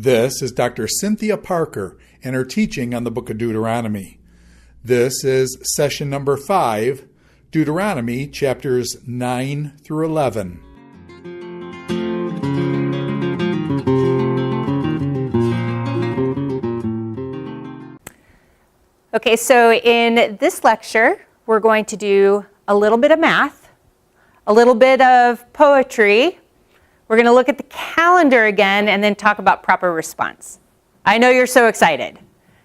This is Dr. Cynthia Parker and her teaching on the book of Deuteronomy. This is session number 5, Deuteronomy chapters 9 through 11. Okay, so in this lecture, we're going to do a little bit of math, a little bit of poetry. We're going to look at the calendar again and then talk about proper response. I know you're so excited.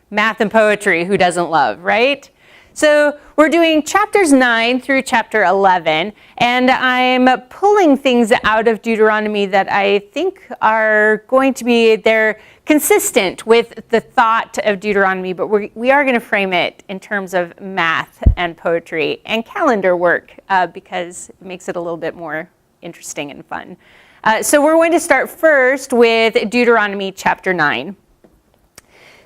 Math and poetry, who doesn't love, right? So we're doing chapters 9 through chapter 11, and I'm pulling things out of Deuteronomy that I think are going to be, they're consistent with the thought of Deuteronomy, but we are going to frame it in terms of math and poetry and calendar work because it makes it a little bit more interesting and fun. So we're going to start first with Deuteronomy chapter 9.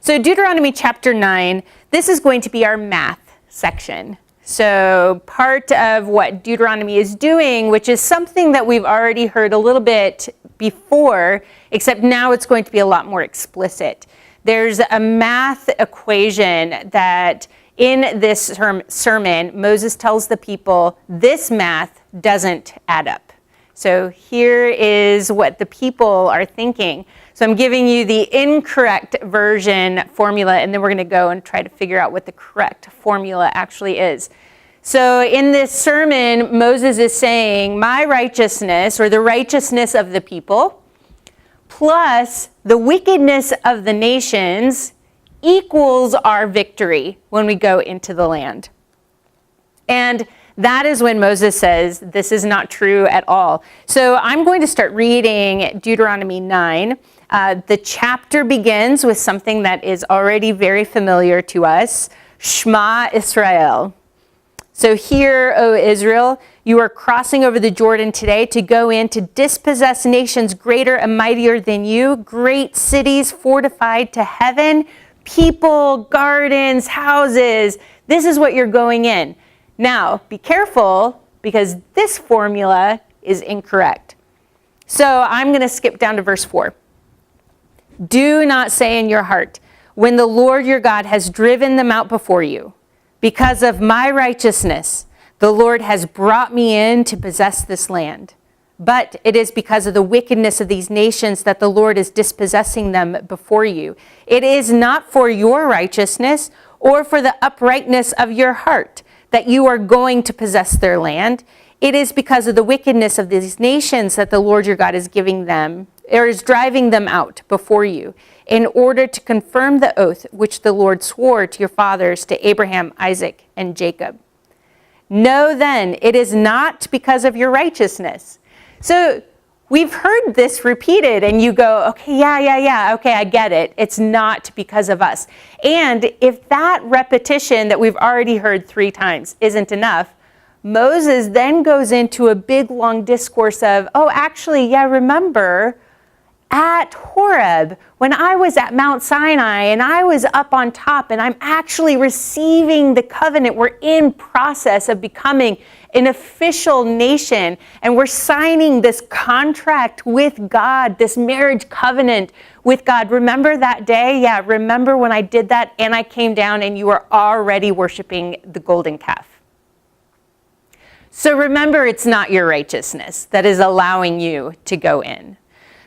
So Deuteronomy chapter 9, this is going to be our math section. So part of what Deuteronomy is doing, which is something that we've already heard a little bit before, except now it's going to be a lot more explicit. There's a math equation that in this sermon, Moses tells the people, this math doesn't add up. So here is what the people are thinking. So I'm giving you the incorrect version formula, and then we're going to go and try to figure out what the correct formula actually is. So in this sermon, Moses is saying, my righteousness, or the righteousness of the people, plus the wickedness of the nations equals our victory when we go into the land. And that is when Moses says, this is not true at all. So I'm going to start reading Deuteronomy 9. The chapter begins with something that is already very familiar to us, Shema Israel. So hear, O Israel, you are crossing over the Jordan today to go in to dispossess nations greater and mightier than you, great cities fortified to heaven, people, gardens, houses. This is what you're going in. Now, be careful, because this formula is incorrect. So I'm going to skip down to verse 4. Do not say in your heart, when the Lord your God has driven them out before you, because of my righteousness, the Lord has brought me in to possess this land. But it is because of the wickedness of these nations that the Lord is dispossessing them before you. It is not for your righteousness or for the uprightness of your heart that you are going to possess their land. It is because of the wickedness of these nations that the Lord your God is giving them, or is driving them out before you, in order to confirm the oath which the Lord swore to your fathers, to Abraham, Isaac, and Jacob. Know then, it is not because of your righteousness. So we've heard this repeated, and you go, okay, yeah, okay, I get it. It's not because of us. And if that repetition that we've already heard 3 times isn't enough, Moses then goes into a big, long discourse of, oh, actually, yeah, remember at Horeb, when I was at Mount Sinai and I was up on top and I'm actually receiving the covenant. We're in process of becoming an official nation, and we're signing this contract with God, this marriage covenant with God. Remember that day? Yeah, remember when I did that and I came down and you were already worshiping the golden calf. So remember, it's not your righteousness that is allowing you to go in,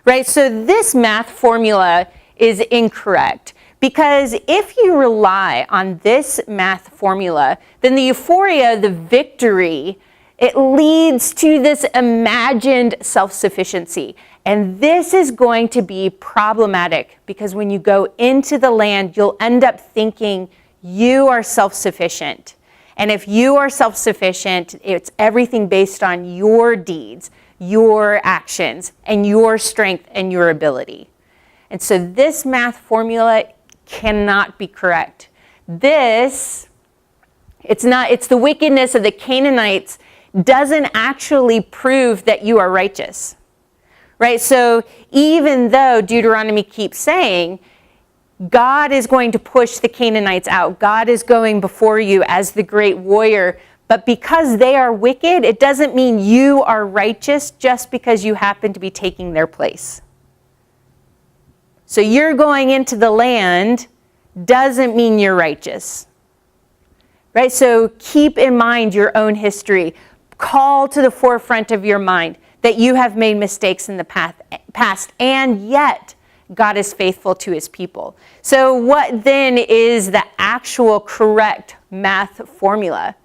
right? So this math formula is incorrect, because if you rely on this math formula, then the euphoria, the victory, it leads to this imagined self-sufficiency. And this is going to be problematic, because when you go into the land, you'll end up thinking you are self-sufficient. And if you are self-sufficient, it's everything based on your deeds, your actions, and your strength and your ability. And so this math formula cannot be correct. It's the wickedness of the Canaanites doesn't actually prove that you are righteous, right? So even though Deuteronomy keeps saying, God is going to push the Canaanites out, God is going before you as the great warrior, but because they are wicked, it doesn't mean you are righteous just because you happen to be taking their place. So you're going into the land doesn't mean you're righteous. Right? So keep in mind your own history. Call to the forefront of your mind that you have made mistakes in the past, and yet God is faithful to his people. So what then is the actual correct math formula?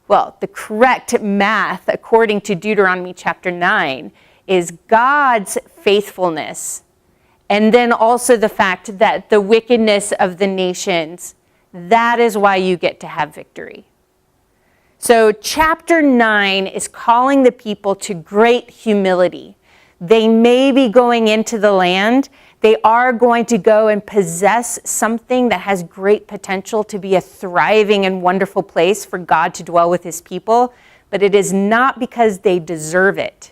Well, the correct math, according to Deuteronomy chapter 9, is God's faithfulness, and then also the fact that the wickedness of the nations, that is why you get to have victory. So chapter 9 is calling the people to great humility. They may be going into the land. They are going to go and possess something that has great potential to be a thriving and wonderful place for God to dwell with his people, but it is not because they deserve it.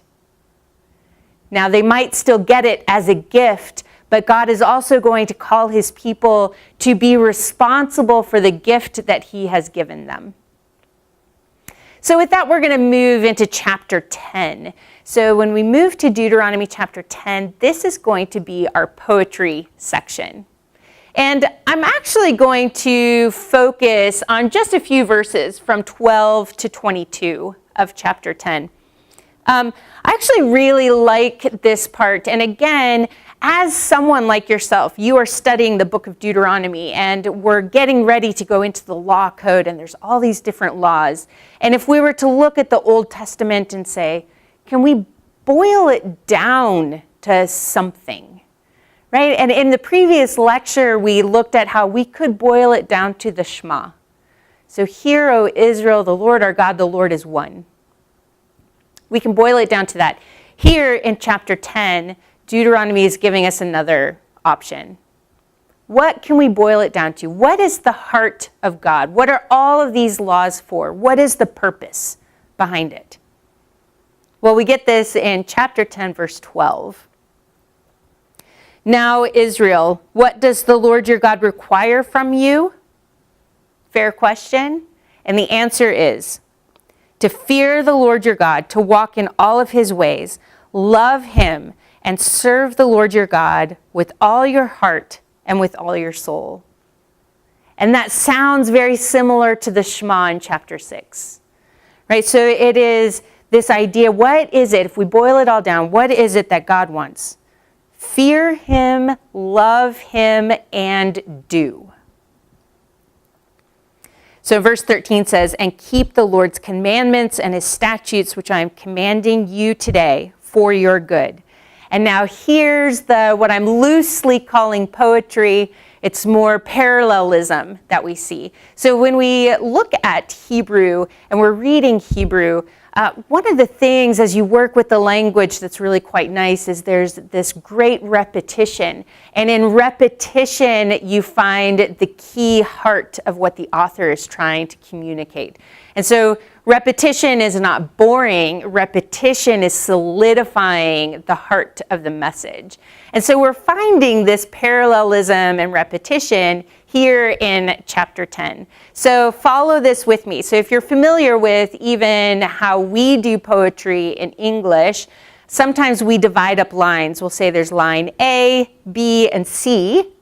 Now, they might still get it as a gift, but God is also going to call his people to be responsible for the gift that he has given them. So with that, we're going to move into chapter 10. So when we move to Deuteronomy chapter 10, this is going to be our poetry section. And I'm actually going to focus on just a few verses from 12 to 22 of chapter 10. I actually really like this part. And again, as someone like yourself, you are studying the book of Deuteronomy, and we're getting ready to go into the law code, and there's all these different laws. And if we were to look at the Old Testament and say, can we boil it down to something, right? And in the previous lecture, we looked at how we could boil it down to the Shema. So hear, O Israel, the Lord our God, the Lord is one. We can boil it down to that. Here in chapter 10, Deuteronomy is giving us another option. What can we boil it down to? What is the heart of God? What are all of these laws for? What is the purpose behind it? Well, we get this in chapter 10, verse 12. Now, Israel, what does the Lord your God require from you? Fair question. And the answer is to fear the Lord your God, to walk in all of his ways, love him, and serve the Lord your God with all your heart and with all your soul. And that sounds very similar to the Shema in chapter 6. Right? So it is this idea, what is it, if we boil it all down, what is it that God wants? Fear him, love him, and do. So verse 13 says, and keep the Lord's commandments and his statutes, which I am commanding you today for your good. And now here's what I'm loosely calling poetry. It's more parallelism that we see. So when we look at Hebrew and we're reading Hebrew, one of the things as you work with the language that's really quite nice is there's this great repetition. And in repetition, you find the key heart of what the author is trying to communicate. And so repetition is not boring. Repetition is solidifying the heart of the message. And so we're finding this parallelism and repetition here in chapter 10. So follow this with me. So if you're familiar with even how we do poetry in English, sometimes we divide up lines. We'll say there's line A, B, and C.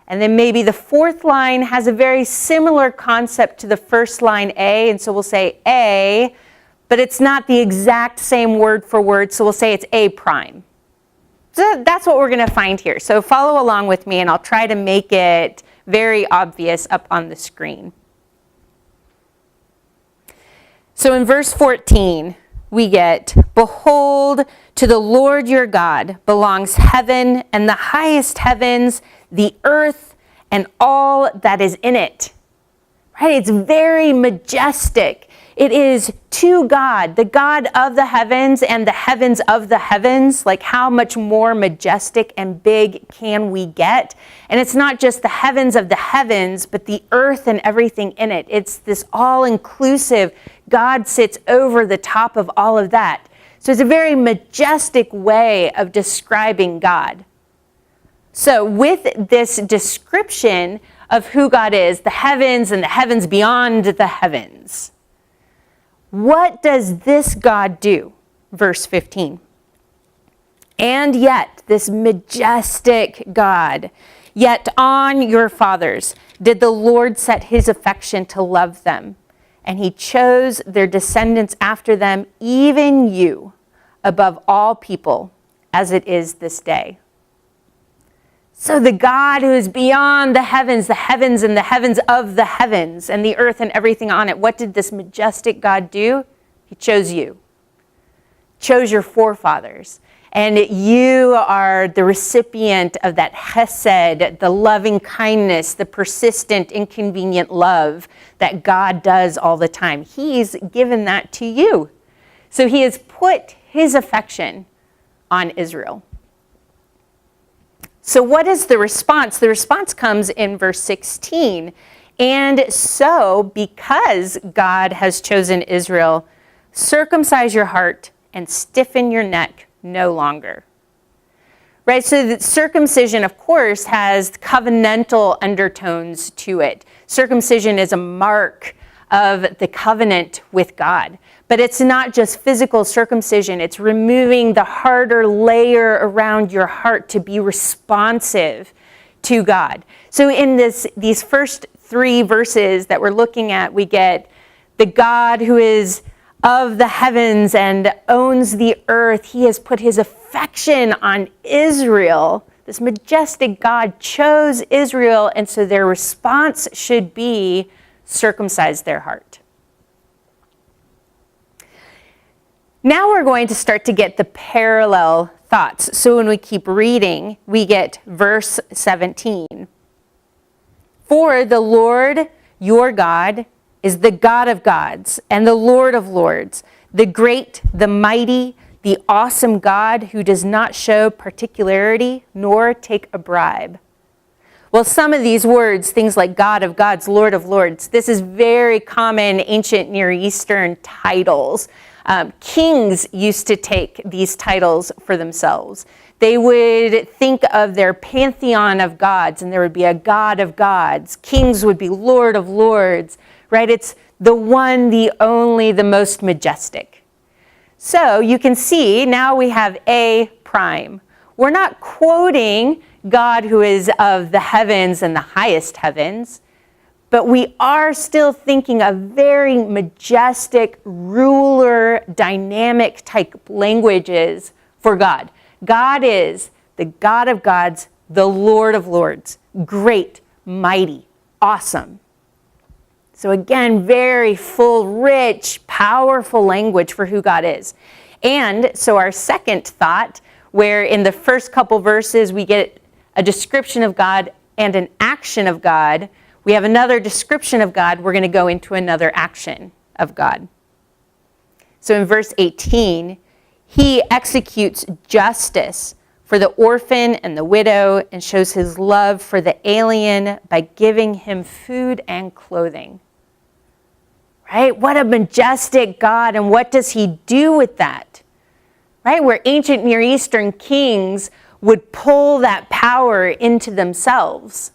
And then maybe the fourth line has a very similar concept to the first line A. And so we'll say A, but it's not the exact same word for word. So we'll say it's A prime. So that's what we're going to find here. So follow along with me, and I'll try to make it very obvious up on the screen. So in verse 14, we get, behold, to the Lord your God belongs heaven and the highest heavens, the earth, and all that is in it. Right? It's very majestic. It is to God, the God of the heavens and the heavens of the heavens. Like, how much more majestic and big can we get? And it's not just the heavens of the heavens, but the earth and everything in it. It's this all-inclusive, God sits over the top of all of that. So it's a very majestic way of describing God. So with this description of who God is, the heavens and the heavens beyond the heavens, what does this God do? Verse 15. And yet, this majestic God, yet on your fathers did the Lord set his affection to love them, and he chose their descendants after them, even you, above all people, as it is this day. So the God who is beyond the heavens and the heavens of the heavens, and the earth and everything on it, what did this majestic God do? He chose you, chose your forefathers. And you are the recipient of that hesed, the loving kindness, the persistent, inconvenient love that God does all the time. He's given that to you. So he has put his affection on Israel. So what is the response? The response comes in verse 16. And so, because God has chosen Israel, circumcise your heart and stiffen your neck no longer. Right? So the circumcision, of course, has covenantal undertones to it. Circumcision is a mark of the covenant with God. But it's not just physical circumcision. It's removing the harder layer around your heart to be responsive to God. So in these first 3 verses that we're looking at, we get the God who is of the heavens and owns the earth. He has put his affection on Israel. This majestic God chose Israel, and so their response should be circumcise their heart. Now we're going to start to get the parallel thoughts. So when we keep reading, we get verse 17. For the Lord your God is the God of gods and the Lord of lords, the great, the mighty, the awesome God who does not show particularity nor take a bribe. Well, some of these words, things like God of gods, Lord of lords, this is very common ancient Near Eastern titles. Kings used to take these titles for themselves. They would think of their pantheon of gods, and there would be a God of gods. Kings would be Lord of lords, right? It's the one, the only, the most majestic. So you can see now we have A prime. We're not quoting God who is of the heavens and the highest heavens, but we are still thinking of very majestic, ruler, dynamic type languages for God. God is the God of gods, the Lord of lords, great, mighty, awesome. So again, very full, rich, powerful language for who God is. And so our second thought, where in the first couple verses we get a description of God and an action of God, we have another description of God, we're going to go into another action of God. So in verse 18, he executes justice for the orphan and the widow and shows his love for the alien by giving him food and clothing. Right? What a majestic God, and what does he do with that? Right? Where ancient Near Eastern kings would pull that power into themselves.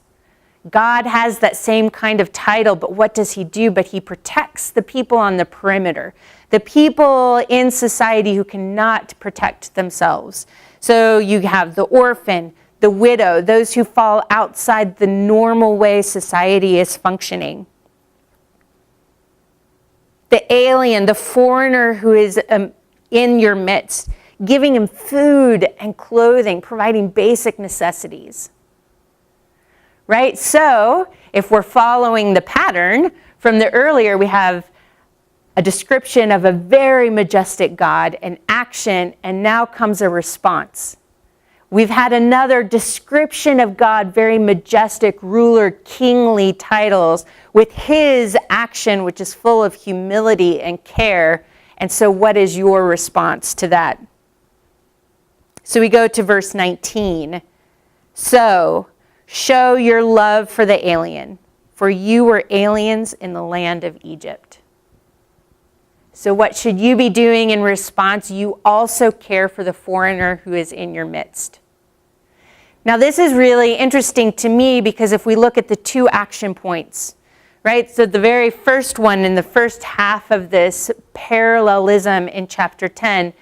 God has that same kind of title, but what does he do? But he protects the people on the perimeter, the people in society who cannot protect themselves. So you have the orphan, the widow, those who fall outside the normal way society is functioning. The alien, the foreigner who is in your midst, giving him food and clothing, providing basic necessities. Right? So, if we're following the pattern from the earlier, we have a description of a very majestic God, an action, and now comes a response. We've had another description of God, very majestic, ruler, kingly titles, with his action, which is full of humility and care. And so what is your response to that? So we go to verse 19. So, show your love for the alien, for you were aliens in the land of Egypt. So what should you be doing in response? You also care for the foreigner who is in your midst. Now this is really interesting to me because if we look at the 2 action points, right? So the very first one in the first half of this parallelism in chapter 10,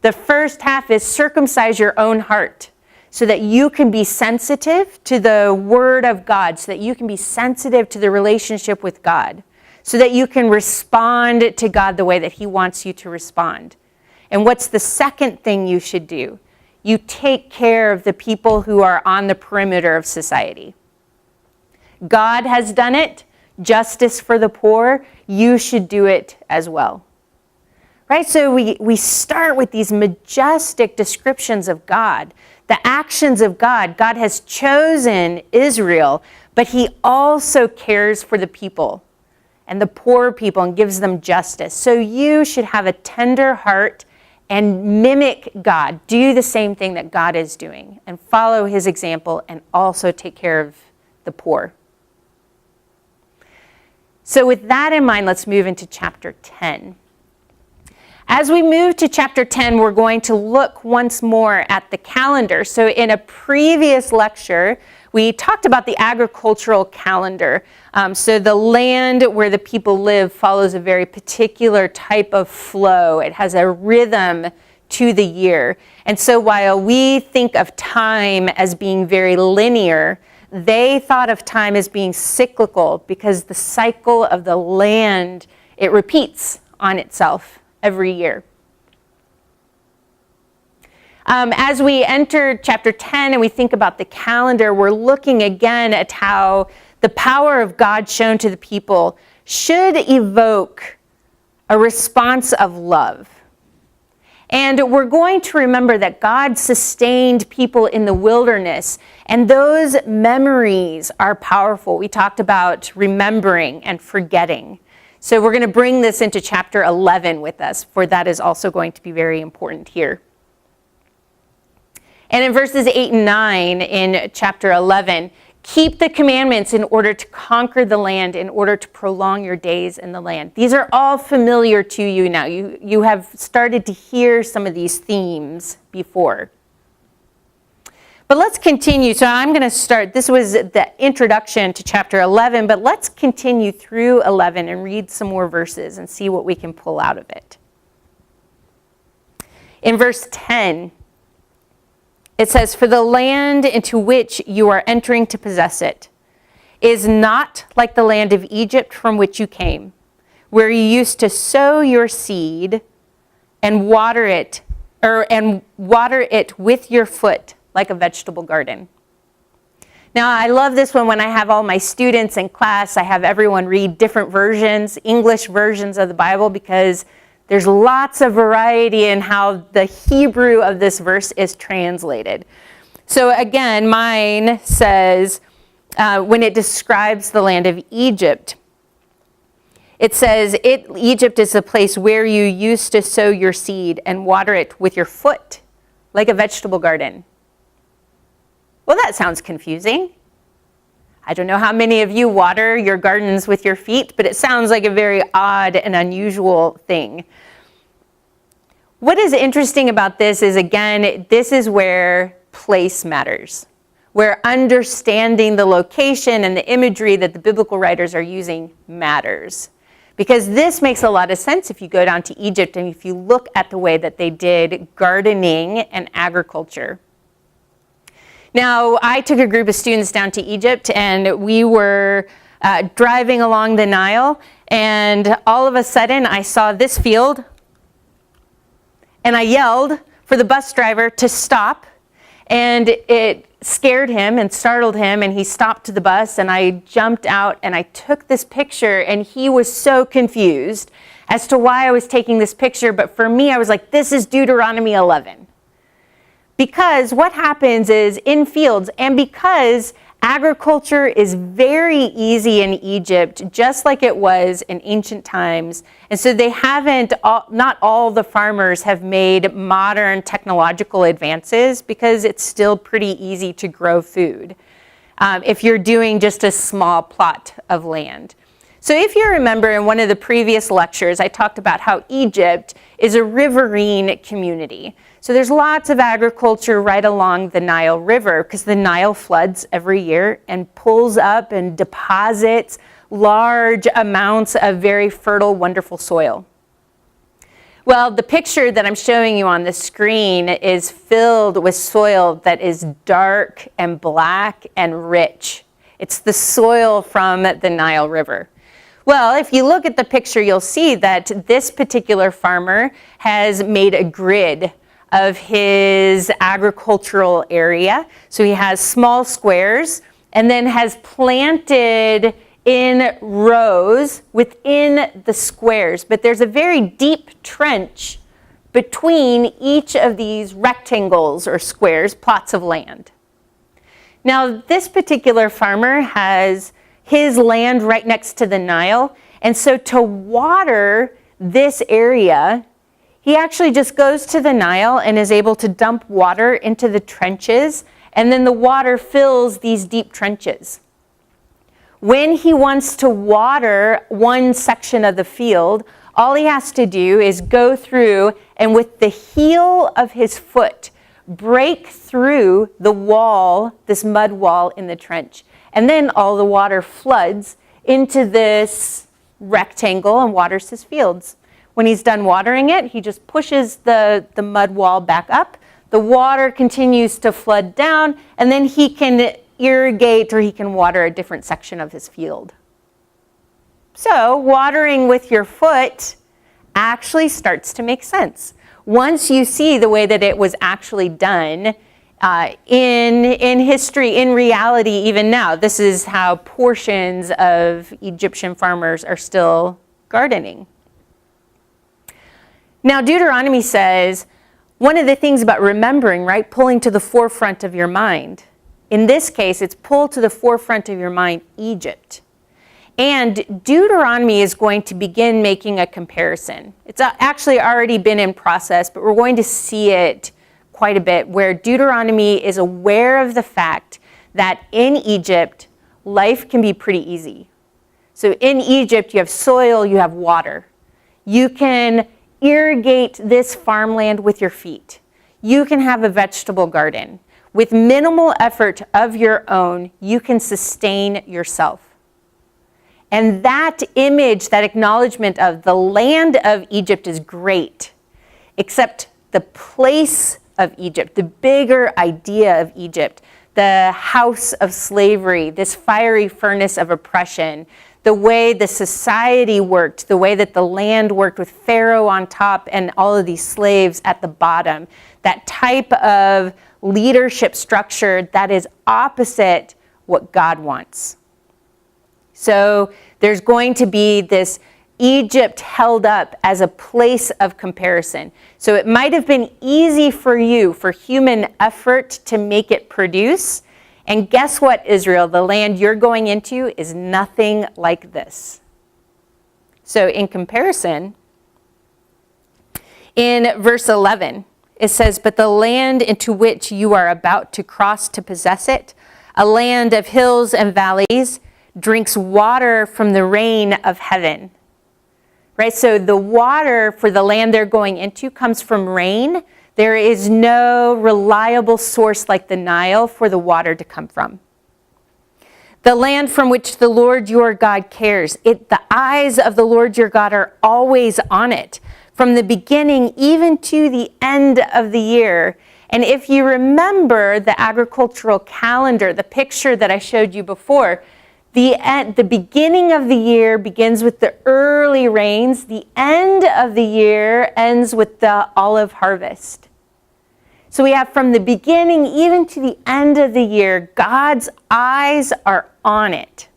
The first half is circumcise your own heart so that you can be sensitive to the Word of God, so that you can be sensitive to the relationship with God, so that you can respond to God the way that He wants you to respond. And what's the second thing you should do? You take care of the people who are on the perimeter of society. God has done it. Justice for the poor. You should do it as well. Right? So we start with these majestic descriptions of God, the actions of God. God has chosen Israel, but He also cares for the people and the poor people and gives them justice. So you should have a tender heart and mimic God. Do the same thing that God is doing and follow His example and also take care of the poor. So with that in mind, let's move into chapter 10. As we move to chapter 10, we're going to look once more at the calendar. So in a previous lecture, we talked about the agricultural calendar. So the land where the people live follows a very particular type of flow. It has a rhythm to the year. And so while we think of time as being very linear, they thought of time as being cyclical because the cycle of the land, it repeats on itself every year. As we enter chapter 10 and we think about the calendar, we're looking again at how the power of God shown to the people should evoke a response of love. And we're going to remember that God sustained people in the wilderness, and those memories are powerful. We talked about remembering and forgetting. So we're going to bring this into chapter 11 with us, for that is also going to be very important here. And in verses 8 and 9 in chapter 11, keep the commandments in order to conquer the land, in order to prolong your days in the land. These are all familiar to you now. You have started to hear some of these themes before. But let's continue. So I'm going to start. This was the introduction to chapter 11, but let's continue through 11 and read some more verses and see what we can pull out of it. In verse 10, it says, "For the land into which you are entering to possess it is not like the land of Egypt from which you came, where you used to sow your seed and water it with your foot like a vegetable garden." Now, I love this one when I have all my students in class. I have everyone read different versions, English versions of the Bible, because there's lots of variety in how the Hebrew of this verse is translated. So again, mine says, when it describes the land of Egypt, it says, Egypt is the place where you used to sow your seed and water it with your foot, like a vegetable garden. Well, that sounds confusing. I don't know how many of you water your gardens with your feet, but it sounds like a very odd and unusual thing. What is interesting about this is, again, this is where place matters, where understanding the location and the imagery that the biblical writers are using matters. Because this makes a lot of sense if you go down to Egypt and if you look at the way that they did gardening and agriculture. Now, I took a group of students down to Egypt, and we were driving along the Nile, and all of a sudden I saw this field, and I yelled for the bus driver to stop, and it scared him and startled him, and he stopped the bus, and I jumped out and I took this picture, and he was so confused as to why I was taking this picture. But for me, I was like, this is Deuteronomy 11. Because what happens is in fields, and because agriculture is very easy in Egypt, just like it was in ancient times, and so they not all the farmers have made modern technological advances, because it's still pretty easy to grow food if you're doing just a small plot of land. So if you remember in one of the previous lectures, I talked about how Egypt is a riverine community. So there's lots of agriculture right along the Nile River, because the Nile floods every year and pulls up and deposits large amounts of very fertile, wonderful soil. Well, the picture that I'm showing you on the screen is filled with soil that is dark and black and rich. It's the soil from the Nile River. Well, if you look at the picture, you'll see that this particular farmer has made a grid of his agricultural area. So he has small squares and then has planted in rows within the squares. But there's a very deep trench between each of these rectangles or squares, plots of land. Now, this particular farmer has his land right next to the Nile, and so to water this area, he actually just goes to the Nile and is able to dump water into the trenches, and then the water fills these deep trenches. When he wants to water one section of the field, all he has to do is go through and with the heel of his foot, break through the wall, this mud wall in the trench. And then all the water floods into this rectangle and waters his fields. When he's done watering it, he just pushes the mud wall back up. The water continues to flood down, and then he can irrigate or he can water a different section of his field. So watering with your foot actually starts to make sense. Once you see the way that it was actually done in history, in reality, even now, this is how portions of Egyptian farmers are still gardening. Now, Deuteronomy says, one of the things about remembering, right, pulling to the forefront of your mind. In this case, it's pull to the forefront of your mind Egypt. And Deuteronomy is going to begin making a comparison. It's actually already been in process, but we're going to see it quite a bit, where Deuteronomy is aware of the fact that in Egypt, life can be pretty easy. So in Egypt, you have soil, you have water. You can irrigate this farmland with your feet. You can have a vegetable garden. With minimal effort of your own, you can sustain yourself. And that image, that acknowledgement of the land of Egypt is great, except the place of Egypt, the bigger idea of Egypt, the house of slavery, this fiery furnace of oppression, the way the society worked, the way that the land worked with Pharaoh on top and all of these slaves at the bottom, that type of leadership structure that is opposite what God wants. So there's going to be this Egypt held up as a place of comparison. So it might have been easy for you, for human effort, to make it produce. And guess what, Israel? The land you're going into is nothing like this. So in comparison, in verse 11, it says, "But the land into which you are about to cross to possess it, a land of hills and valleys, drinks water from the rain of heaven." Right? So the water for the land they're going into comes from rain. There is no reliable source like the Nile for the water to come from. The land from which the Lord your God cares. The eyes of the Lord your God are always on it, from the beginning even to the end of the year. And if you remember the agricultural calendar, the picture that I showed you before, the beginning of the year begins with the early rains. The end of the year ends with the olive harvest. So we have from the beginning even to the end of the year, God's eyes are on it.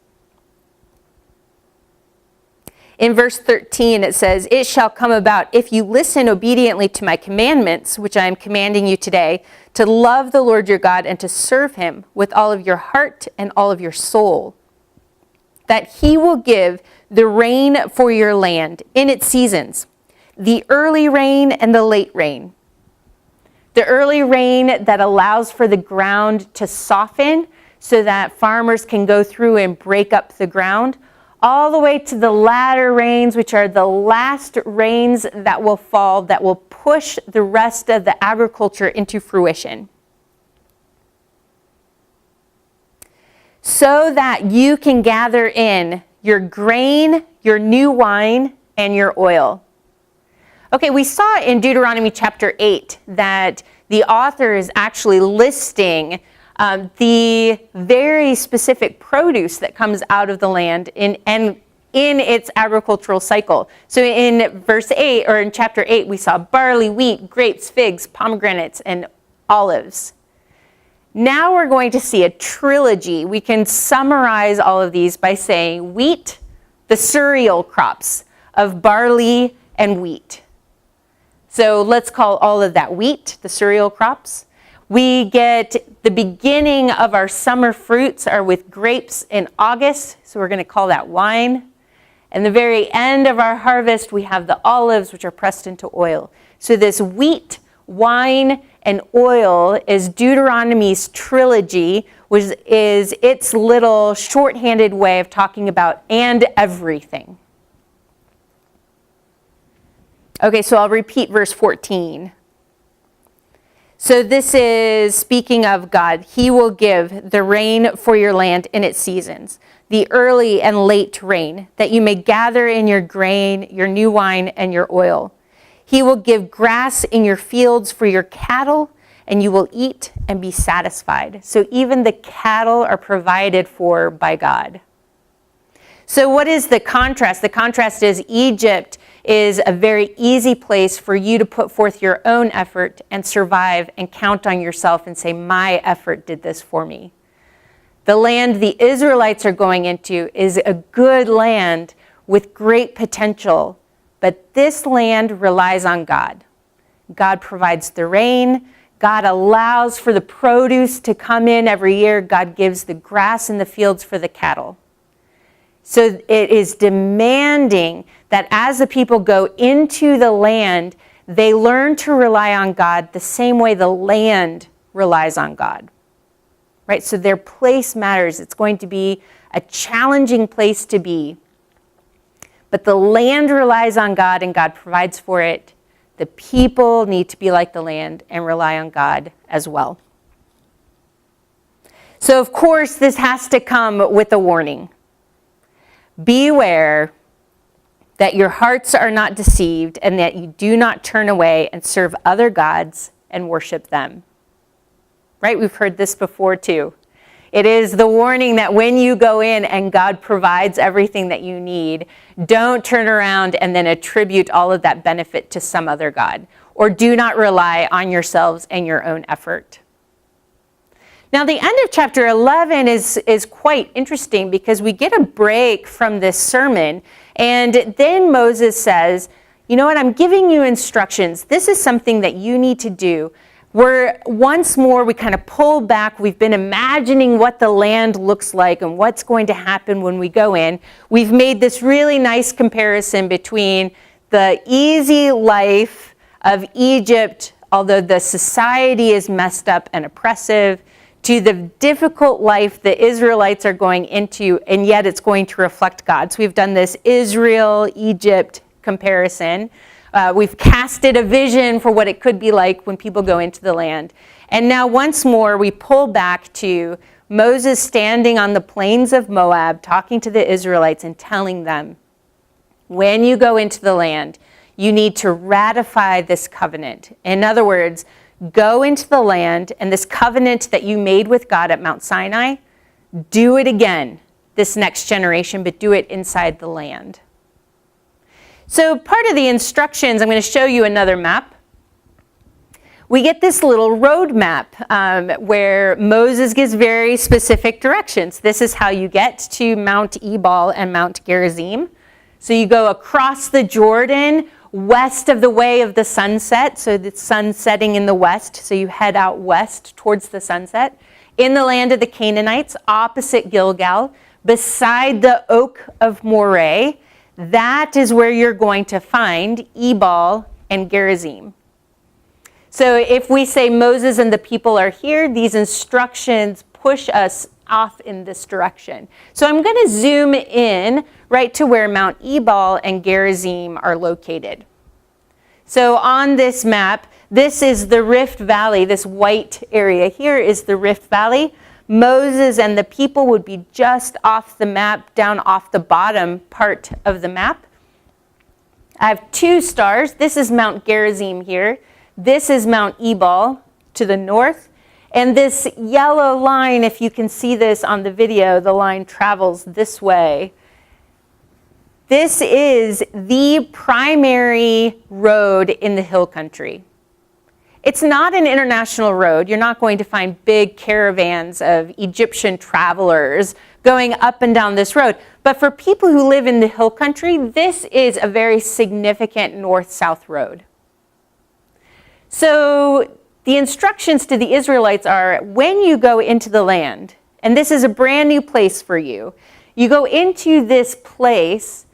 In verse 13, it says, "It shall come about, if you listen obediently to my commandments, which I am commanding you today, to love the Lord your God and to serve him with all of your heart and all of your soul, that he will give the rain for your land in its seasons, the early rain and the late rain." The early rain that allows for the ground to soften so that farmers can go through and break up the ground, all the way to the latter rains, which are the last rains that will fall, that will push the rest of the agriculture into fruition. So that you can gather in your grain, your new wine, and your oil. Okay, we saw in Deuteronomy chapter 8 that the author is actually listing the very specific produce that comes out of the land in its agricultural cycle. So in verse 8, or in chapter 8, we saw barley, wheat, grapes, figs, pomegranates, and olives. Now we're going to see a trilogy. We can summarize all of these by saying wheat, the cereal crops of barley and wheat. So let's call all of that wheat, the cereal crops. We get the beginning of our summer fruits are with grapes in August, so we're going to call that wine. And the very end of our harvest, we have the olives, which are pressed into oil. So this wheat, wine, and oil is Deuteronomy's trilogy, which is its little shorthanded way of talking about and everything. Okay, so I'll repeat verse 14. So this is speaking of God. He will give the rain for your land in its seasons, the early and late rain, that you may gather in your grain, your new wine, and your oil. He will give grass in your fields for your cattle, and you will eat and be satisfied. So even the cattle are provided for by God. So what is the contrast? The contrast is Egypt is a very easy place for you to put forth your own effort and survive and count on yourself and say, my effort did this for me. The land the Israelites are going into is a good land with great potential, but this land relies on God. God provides the rain. God allows for the produce to come in every year. God gives the grass in the fields for the cattle. So it is demanding that as the people go into the land, they learn to rely on God the same way the land relies on God. Right? So their place matters. It's going to be a challenging place to be. But the land relies on God and God provides for it. The people need to be like the land and rely on God as well. So of course, this has to come with a warning. Beware that your hearts are not deceived and that you do not turn away and serve other gods and worship them. Right? We've heard this before too. It is the warning that when you go in and God provides everything that you need, don't turn around and then attribute all of that benefit to some other god, or do not rely on yourselves and your own effort. Now, the end of chapter 11 is quite interesting because we get a break from this sermon, and then Moses says, you know what, I'm giving you instructions. This is something that you need to do. Once more, we kind of pull back. We've been imagining what the land looks like and what's going to happen when we go in. We've made this really nice comparison between the easy life of Egypt, although the society is messed up and oppressive, to the difficult life the Israelites are going into, and yet it's going to reflect God. So we've done this Israel-Egypt comparison. We've casted a vision for what it could be like when people go into the land. And now once more, we pull back to Moses standing on the plains of Moab, talking to the Israelites and telling them, when you go into the land, you need to ratify this covenant. In other words, go into the land, and this covenant that you made with God at Mount Sinai, do it again this next generation, but do it inside the land. So part of the instructions, I'm going to show you another map. We get this little road map where Moses gives very specific directions. This is how you get to Mount Ebal and Mount Gerizim. So you go across the Jordan, west of the way of the sunset, so the sun setting in the west, so you head out west towards the sunset, in the land of the Canaanites, opposite Gilgal, beside the oak of Moreh. That is where you're going to find Ebal and Gerizim. So if we say Moses and the people are here, these instructions push us off in this direction. So I'm going to zoom in right to where Mount Ebal and Gerizim are located. So on this map, this is the Rift Valley. This white area here is the Rift Valley. Moses and the people would be just off the map, down off the bottom part of the map. I have 2 stars. This is Mount Gerizim here. This is Mount Ebal to the north. And this yellow line, if you can see this on the video, the line travels this way. This is the primary road in the hill country. It's not an international road. You're not going to find big caravans of Egyptian travelers going up and down this road. But for people who live in the hill country, this is a very significant north-south road. So the instructions to the Israelites are, when you go into the land, and this is a brand new place for you, you go into this place,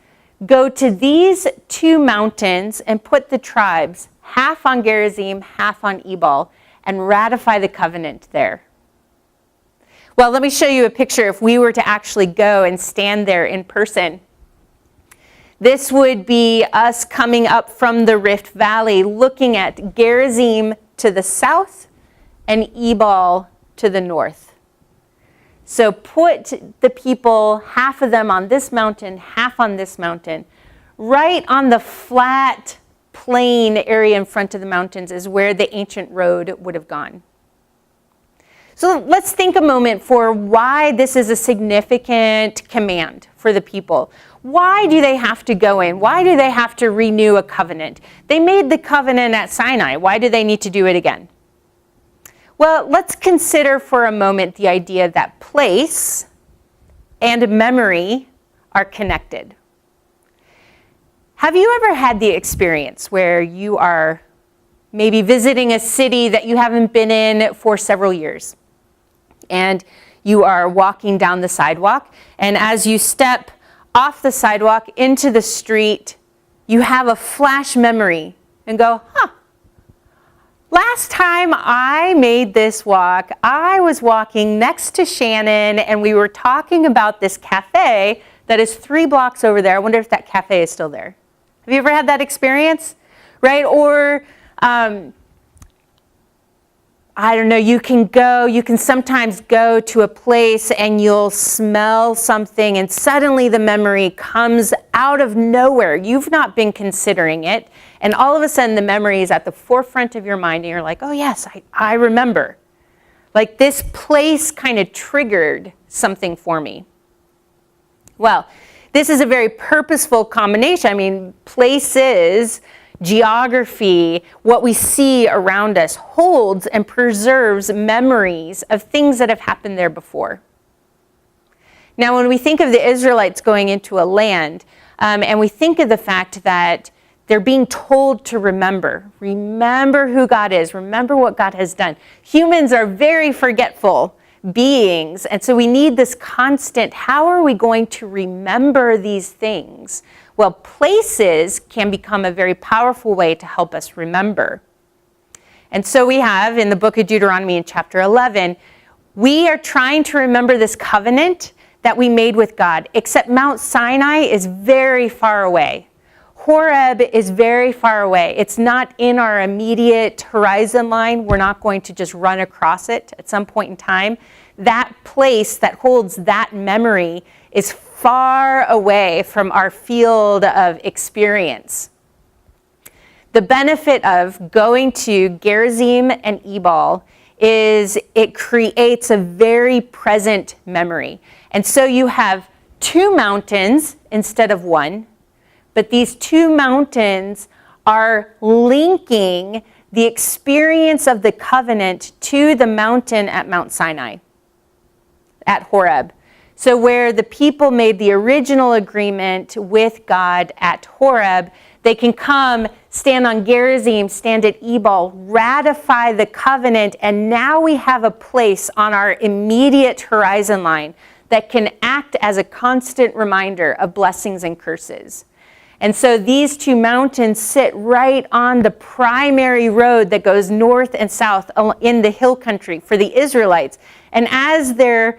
go to these 2 mountains and put the tribes, half on Gerizim, half on Ebal, and ratify the covenant there. Well, let me show you a picture if we were to actually go and stand there in person. This would be us coming up from the Rift Valley, looking at Gerizim to the south and Ebal to the north. So put the people, half of them on this mountain, half on this mountain. Right on the flat plain area in front of the mountains is where the ancient road would have gone. So let's think a moment for why this is a significant command for the people. Why do they have to go in? Why do they have to renew a covenant? They made the covenant at Sinai. Why do they need to do it again? Well, let's consider for a moment the idea that place and memory are connected. Have you ever had the experience where you are maybe visiting a city that you haven't been in for several years? And you are walking down the sidewalk, and as you step off the sidewalk into the street, you have a flash memory and go, last time I made this walk, I was walking next to Shannon and we were talking about this cafe that is 3 blocks over there. I wonder if that cafe is still there. Have you ever had that experience? Right? Or I don't know, you can sometimes go to a place and you'll smell something and suddenly the memory comes out of nowhere. You've not been considering it. And all of a sudden the memory is at the forefront of your mind and you're like, oh yes, I remember. Like this place kind of triggered something for me. Well, this is a very purposeful combination. I mean, places, geography, what we see around us holds and preserves memories of things that have happened there before. Now, when we think of the Israelites going into a land, and we think of the fact that they're being told to remember who God is, remember what God has done. Humans are very forgetful beings, and so we need this constant, how are we going to remember these things? Well, places can become a very powerful way to help us remember. And so we have in the book of Deuteronomy in chapter 11, we are trying to remember this covenant that we made with God, except Mount Sinai is very far away. Horeb is very far away. It's not in our immediate horizon line. We're not going to just run across it at some point in time. That place that holds that memory is far away from our field of experience. The benefit of going to Gerizim and Ebal is it creates a very present memory. And so you have 2 mountains instead of 1, but these 2 mountains are linking the experience of the covenant to the mountain at Mount Sinai, at Horeb. So where the people made the original agreement with God at Horeb, they can come, stand on Gerizim, stand at Ebal, ratify the covenant, and now we have a place on our immediate horizon line that can act as a constant reminder of blessings and curses. And so these 2 mountains sit right on the primary road that goes north and south in the hill country for the Israelites. And as they're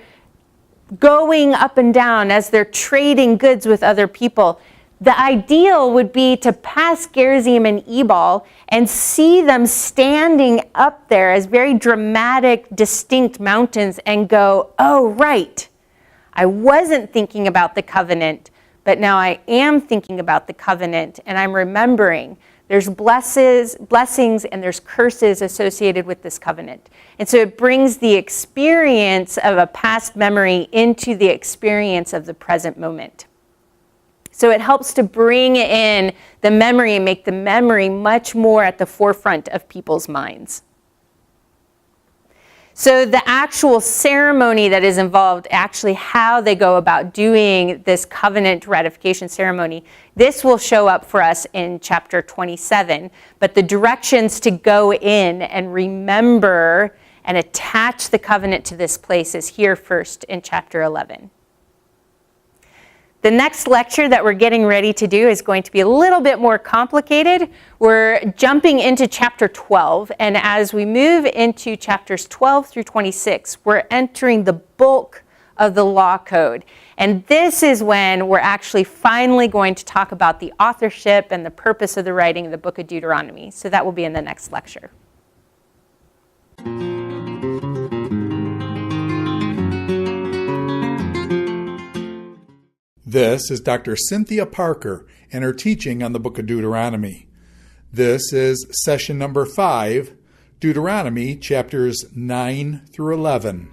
going up and down, as they're trading goods with other people, the ideal would be to pass Gerizim and Ebal and see them standing up there as very dramatic, distinct mountains and go, oh, right, I wasn't thinking about the covenant, but now I am thinking about the covenant, and I'm remembering there's blessings and there's curses associated with this covenant. And so it brings the experience of a past memory into the experience of the present moment. So it helps to bring in the memory and make the memory much more at the forefront of people's minds. So the actual ceremony that is involved, actually how they go about doing this covenant ratification ceremony, this will show up for us in chapter 27. But the directions to go in and remember and attach the covenant to this place is here first in chapter 11. The next lecture that we're getting ready to do is going to be a little bit more complicated. We're jumping into chapter 12, and as we move into chapters 12 through 26, we're entering the bulk of the law code. And this is when we're actually finally going to talk about the authorship and the purpose of the writing of the book of Deuteronomy. So that will be in the next lecture. This is Dr. Cynthia Parker and her teaching on the book of Deuteronomy. This is session number 5, Deuteronomy chapters 9 through 11.